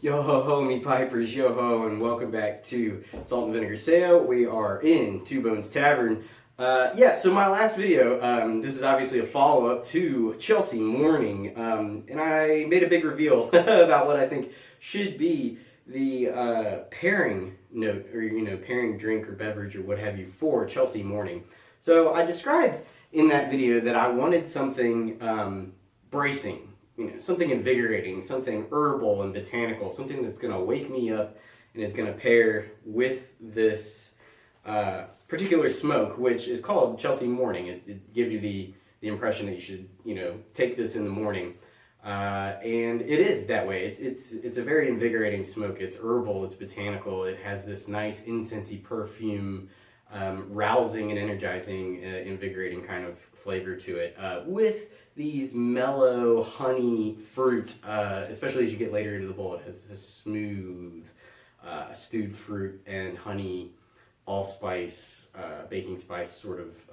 Yo ho ho, me pipers, yo ho, and welcome back to Salt and Vinegar Sale. We are in Two Bones Tavern. So my last video, this is obviously a follow-up to Chelsea Morning, and I made a big reveal about what I think should be the pairing note, or pairing drink or beverage or what have you for Chelsea Morning. So I described in that video that I wanted something bracing. Something invigorating, something herbal and botanical, something that's going to wake me up and is going to pair with this particular smoke, which is called Chelsea Morning. It gives you the impression that you should, take this in the morning. And it is that way. It's a very invigorating smoke. It's herbal, it's botanical, it has this nice incensey perfume, rousing and energizing, invigorating kind of flavor to it, with these mellow honey fruit, especially as you get later into the bowl. It has this smooth stewed fruit and honey, allspice, baking spice sort of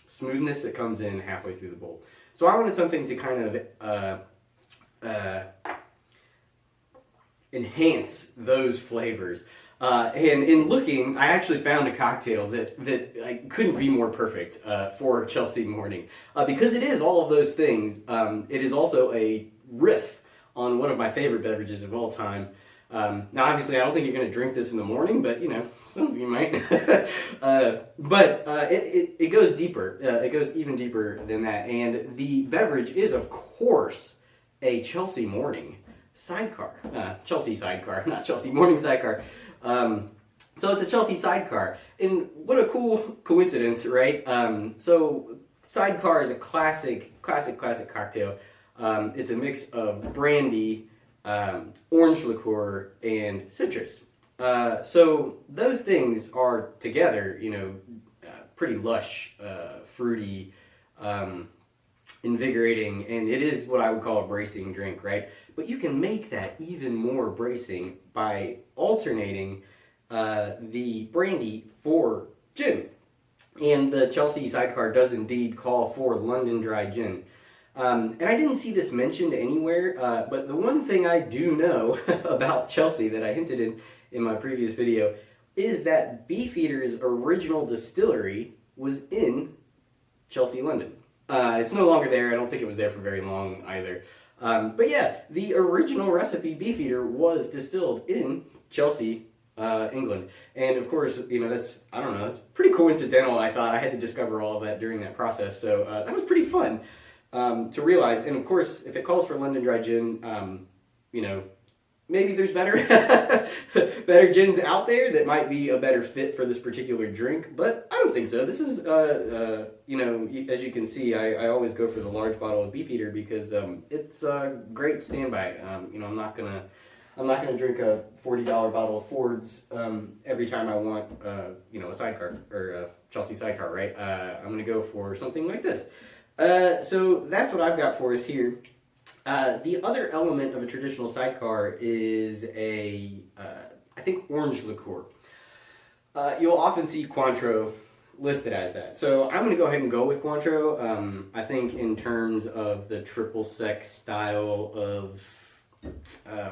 smoothness that comes in halfway through the bowl. So I wanted something to kind of enhance those flavors. And in looking, I actually found a cocktail that couldn't be more perfect for Chelsea Morning. Because it is all of those things, it is also a riff on one of my favorite beverages of all time. Now, obviously, I don't think you're going to drink this in the morning, but, some of you might. It goes deeper. It goes even deeper than that. And the beverage is, of course, a Chelsea Morning Sidecar. Chelsea Sidecar, not Chelsea Morning Sidecar. So it's a Chelsea Sidecar, and what a cool coincidence, right? So Sidecar is a classic cocktail. It's a mix of brandy, orange liqueur, and citrus. So those things are together, pretty lush, fruity, invigorating, and it is what I would call a bracing drink, right? But you can make that even more bracing by alternating the brandy for gin. And the Chelsea Sidecar does indeed call for London Dry Gin. And I didn't see this mentioned anywhere, but the one thing I do know about Chelsea that I hinted in my previous video is that Beefeater's original distillery was in Chelsea, London. It's no longer there. I don't think it was there for very long either. But yeah, the original recipe Beefeater was distilled in Chelsea, England. And of course, that's pretty coincidental. I thought I had to discover all of that during that process. So that was pretty fun to realize. And of course, if it calls for London Dry Gin, maybe there's better gins out there that might be a better fit for this particular drink, but I don't think so. This is, as you can see, I always go for the large bottle of Beefeater because it's a great standby. I'm not gonna drink a $40 bottle of Ford's every time I want, a sidecar or a Chelsea Sidecar, right? I'm gonna go for something like this. So that's what I've got for us here. The other element of a traditional sidecar is I think orange liqueur. You'll often see Cointreau listed as that. So I'm going to go ahead and go with Cointreau. I think in terms of the triple sec style of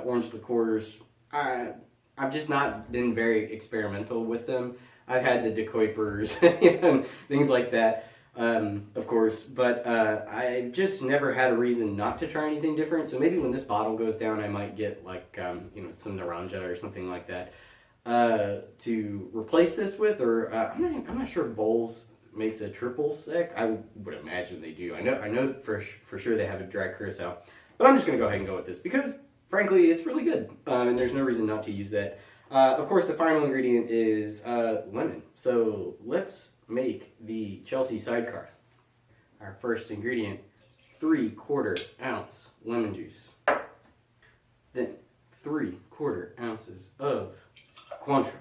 orange liqueurs, I've just not been very experimental with them. I've had the De Kuipers and things like that. Of course, but I've just never had a reason not to try anything different. So maybe when this bottle goes down, I might get like some Naranja or something like that to replace this with. Or I'm not sure if Bowls makes a triple sec. I would imagine they do. I know for sure they have a dry curacao, but I'm just gonna go ahead and go with this because frankly it's really good, and there's no reason not to use that. Of course, the final ingredient is lemon. So let's make the Chelsea Sidecar. Our first ingredient, 3/4 ounce lemon juice. Then 3/4 ounces of Cointreau,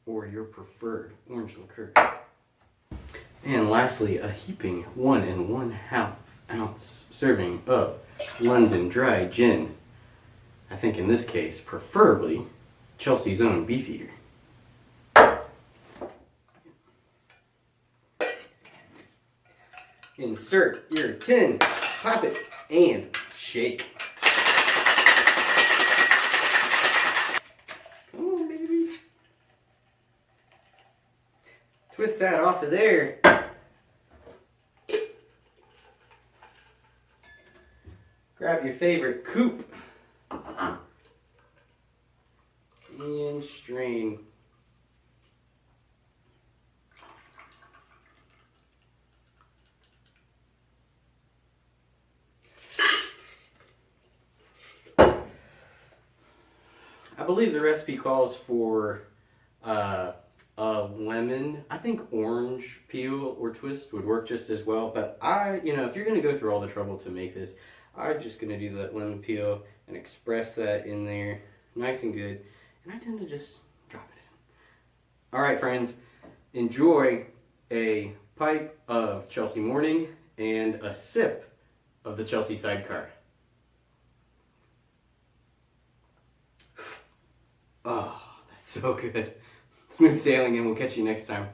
or your preferred orange liqueur. And lastly, a heaping 1 1/2 ounce serving of London Dry Gin. I think in this case, preferably Chelsea's own Beefeater. Insert your tin, pop it, and shake. Twist that off of there. Grab your favorite coupe and strain. I believe the recipe calls for a lemon. I think orange peel or twist would work just as well. But if you're going to go through all the trouble to make this, I'm just going to do that lemon peel and express that in there nice and good. And I tend to just drop it in. All right, friends, enjoy a pipe of Chelsea Morning and a sip of the Chelsea Sidecar. Oh, that's so good. Smooth sailing, and we'll catch you next time.